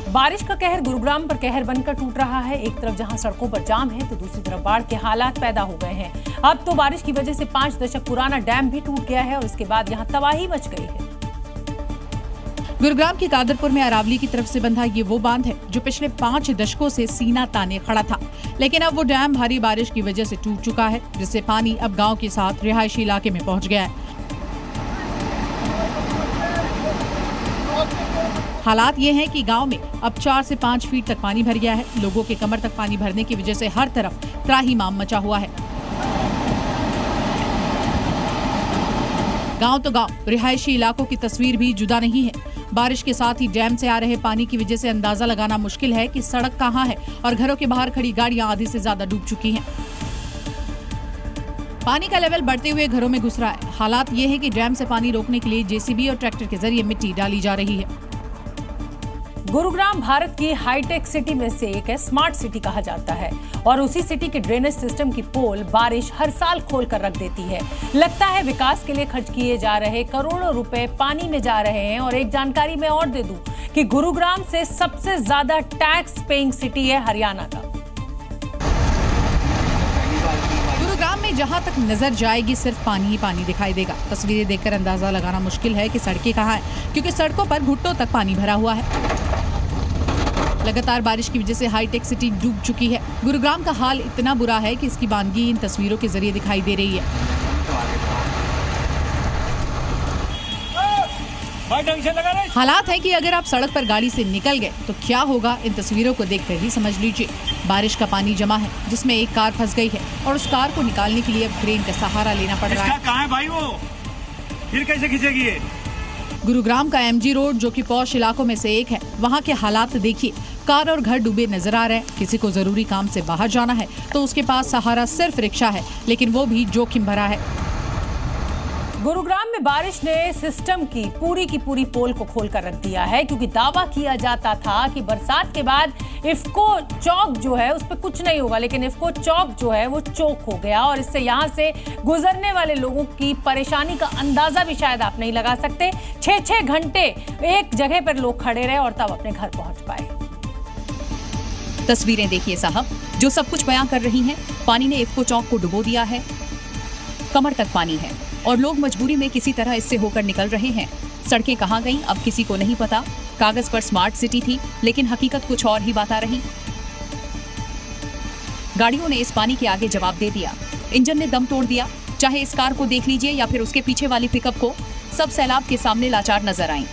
बारिश का कहर गुरुग्राम पर कहर बनकर टूट रहा है। एक तरफ जहां सड़कों पर जाम है तो दूसरी तरफ बाढ़ के हालात पैदा हो गए हैं। अब तो बारिश की वजह से 5 दशक पुराना डैम भी टूट गया है और इसके बाद यहां तबाही मच गई है। गुरुग्राम के कादरपुर में अरावली की तरफ से बंधा ये वो बांध है जो पिछले 5 दशकों से सीना ताने खड़ा था, लेकिन अब वो डैम भारी बारिश की वजह से टूट चुका है, जिससे पानी अब गांव के साथ रिहायशी इलाके में पहुंच गया है। हालात ये हैं कि गांव में अब 4 से 5 फीट तक पानी भर गया है। लोगों के कमर तक पानी भरने की वजह से हर तरफ त्राहिमाम मचा हुआ है। गांव तो गांव, रिहायशी इलाकों की तस्वीर भी जुदा नहीं है। बारिश के साथ ही डैम से आ रहे पानी की वजह से अंदाजा लगाना मुश्किल है कि सड़क कहां है और घरों के बाहर खड़ी गाड़ियां आधी से ज्यादा डूब चुकी हैं। पानी का लेवल बढ़ते हुए घरों में घुस रहा है। हालात ये है कि डैम से पानी रोकने के लिए जेसीबी और ट्रैक्टर के जरिए मिट्टी डाली जा रही है। गुरुग्राम भारत की हाईटेक सिटी में से एक है। स्मार्ट सिटी कहा जाता है और उसी सिटी के ड्रेनेज सिस्टम की पोल बारिश हर साल खोल कर रख देती है। लगता है विकास के लिए खर्च किए जा रहे करोड़ों रुपए पानी में जा रहे हैं। और एक जानकारी मैं और दे दूं कि गुरुग्राम से सबसे ज्यादा टैक्स पेइंग सिटी है हरियाणा का। गुरुग्राम में जहां तक नजर जाएगी सिर्फ पानी ही पानी दिखाई देगा। तस्वीरें देखकर अंदाजा लगाना मुश्किल है कि सड़कें कहां हैं, क्योंकि सड़कों पर घुटनों तक पानी भरा हुआ है। लगातार बारिश की वजह से हाईटेक सिटी डूब चुकी है। गुरुग्राम का हाल इतना बुरा है कि इसकी बानगी इन तस्वीरों के जरिए दिखाई दे रही है। हालात है कि अगर आप सड़क पर गाड़ी से निकल गए तो क्या होगा, इन तस्वीरों को देखकर ही समझ लीजिए। बारिश का पानी जमा है जिसमें एक कार फंस गई है और उस कार को निकालने के लिए अब क्रेन का सहारा लेना पड़ रहा है। कहाँ है भाई वो? फिर कैसे खींचेगी ये? गुरुग्राम का एमजी रोड जो कि पॉश इलाकों में से एक है, वहाँ के हालात देखिए। कार और घर डूबे नजर आ रहे हैं। किसी को जरूरी काम से बाहर जाना है तो उसके पास सहारा सिर्फ रिक्शा है, लेकिन वो भी जोखिम भरा है। गुरुग्राम में बारिश ने सिस्टम की पूरी पोल को खोलकर रख दिया है, क्योंकि दावा किया जाता था कि बरसात के बाद इफ्को चौक जो है उस पर कुछ नहीं होगा, लेकिन इफ्को चौक जो है वो चौक हो गया और इससे यहां से गुजरने वाले लोगों की परेशानी का अंदाजा भी शायद आप नहीं लगा सकते। 6-6 घंटे एक जगह पर लोग खड़े रहे और तब अपने घर पहुंच पाए। तस्वीरें देखिए साहब, जो सब कुछ बयां कर रही हैं। पानी ने इफ्को चौक को डुबो दिया है, कमर तक पानी है और लोग मजबूरी में किसी तरह इससे होकर निकल रहे हैं। सड़कें कहां गईं अब किसी को नहीं पता। कागज पर स्मार्ट सिटी थी, लेकिन हकीकत कुछ और ही बता रही। गाड़ियों ने इस पानी के आगे जवाब दे दिया। इंजन ने दम तोड़ दिया। चाहे इस कार को देख लीजिए या फिर उसके पीछे वाली पिकअप को, सब सैलाब के सामने लाचार नजर आईं।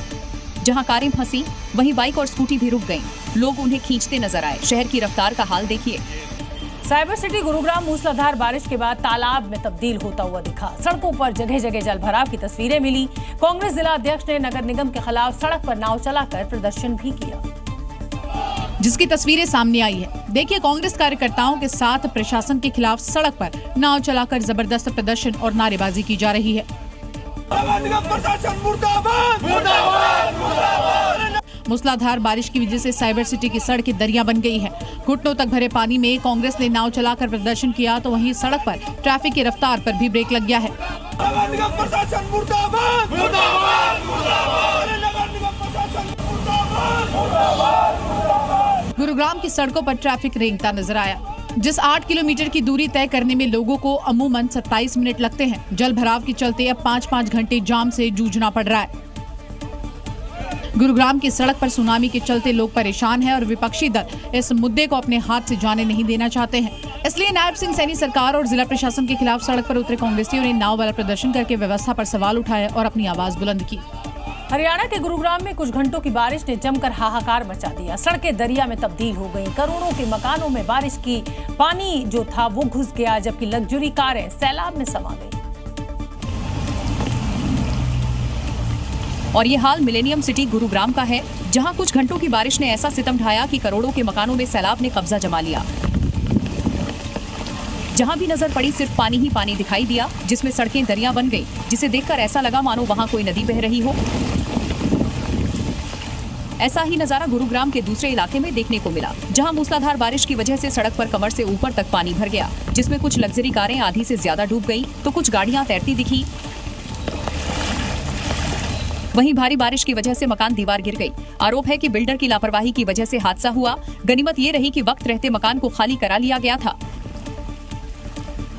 जहां कारें फंसी वहीं बाइक और स्कूटी भी रुक गईं। लोग उन्हें खींचते नजर आए। शहर की रफ्तार का हाल देखिए। साइबर सिटी गुरुग्राम मूसलाधार बारिश के बाद तालाब में तब्दील होता हुआ दिखा। सड़कों पर जगह जगह जल भराव की तस्वीरें मिली। कांग्रेस जिला अध्यक्ष ने नगर निगम के खिलाफ सड़क पर नाव चलाकर प्रदर्शन भी किया, जिसकी तस्वीरें सामने आई है। देखिए, कांग्रेस कार्यकर्ताओं के साथ प्रशासन के खिलाफ सड़क पर नाव चलाकर जबरदस्त प्रदर्शन और नारेबाजी की जा रही है। मूसलाधार बारिश की वजह से साइबर सिटी की सड़कें दरिया बन गई है। घुटनों तक भरे पानी में कांग्रेस ने नाव चलाकर प्रदर्शन किया तो वहीं सड़क पर ट्रैफिक की रफ्तार पर भी ब्रेक लग गया है। गुरुग्राम की सड़कों पर ट्रैफिक रेंगता नजर आया। जिस 8 किलोमीटर की दूरी तय करने में लोगों को अमूमन 27 मिनट लगते हैं, जल भराव के चलते अब 5-5 घंटे जाम से जूझना पड़ रहा है। गुरुग्राम की सड़क पर सुनामी के चलते लोग परेशान हैं और विपक्षी दल इस मुद्दे को अपने हाथ से जाने नहीं देना चाहते हैं। इसलिए नायब सिंह सैनी सरकार और जिला प्रशासन के खिलाफ सड़क पर उतरे कांग्रेसियों ने नाव वाला प्रदर्शन करके व्यवस्था पर सवाल उठाए और अपनी आवाज बुलंद की। हरियाणा के गुरुग्राम में कुछ घंटों की बारिश ने जमकर हाहाकार मचा दिया। सड़कें दरिया में तब्दील हो गईं। करोड़ों के मकानों में बारिश की पानी जो था वो घुस गया, जबकि लग्जरी कारें सैलाब में समा गईं। और ये हाल मिलेनियम सिटी गुरुग्राम का है, जहां कुछ घंटों की बारिश ने ऐसा सितम ढाया कि करोड़ों के मकानों में सैलाब ने कब्जा जमा लिया। जहां भी नजर पड़ी सिर्फ पानी ही पानी दिखाई दिया, जिसमें सड़कें दरिया बन गई, जिसे देखकर ऐसा लगा मानो वहां कोई नदी बह रही हो। ऐसा ही नजारा गुरुग्राम के दूसरे इलाके में देखने को मिला, जहां मूसलाधार बारिश की वजह से सड़क पर कमर से ऊपर तक पानी भर गया, जिसमें कुछ लग्जरी कारें आधी से ज्यादा डूब गई तो कुछ गाड़ियां तैरती दिखी। वहीं भारी बारिश की वजह से मकान दीवार गिर गई। आरोप है कि बिल्डर की लापरवाही की वजह से हादसा हुआ। गनीमत ये रही कि वक्त रहते मकान को खाली करा लिया गया था।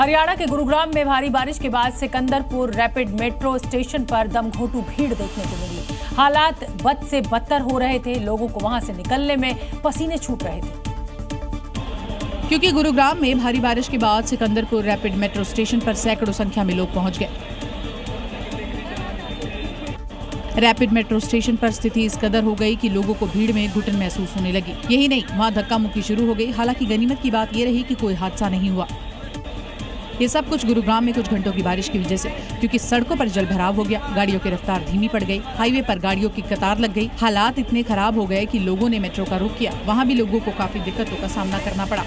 हरियाणा के गुरुग्राम में भारी बारिश के बाद सिकंदरपुर रैपिड मेट्रो स्टेशन पर दमघोंटू भीड़ देखने को मिली। हालात बद से बदतर हो रहे थे। लोगों को वहां से निकलने में पसीने छूट रहे थे। क्योंकि गुरुग्राम में भारी बारिश के बाद सिकंदरपुर रैपिड मेट्रो स्टेशन पर सैकड़ों संख्या में लोग पहुंच गए। रैपिड मेट्रो स्टेशन पर स्थिति इस कदर हो गई कि लोगों को भीड़ में घुटन महसूस होने लगी। यही नहीं, वहां धक्का मुक्की शुरू हो गई। हालांकि गनीमत की बात यह रही कि कोई हादसा नहीं हुआ। ये सब कुछ गुरुग्राम में कुछ घंटों की बारिश की वजह से, क्योंकि सड़कों पर जलभराव हो गया, गाड़ियों की रफ्तार धीमी पड़ गई, हाईवे पर गाड़ियों की कतार लग गई। हालात इतने खराब हो गए कि लोगों ने मेट्रो का रुख किया। वहां भी लोगों को काफी दिक्कतों का सामना करना पड़ा।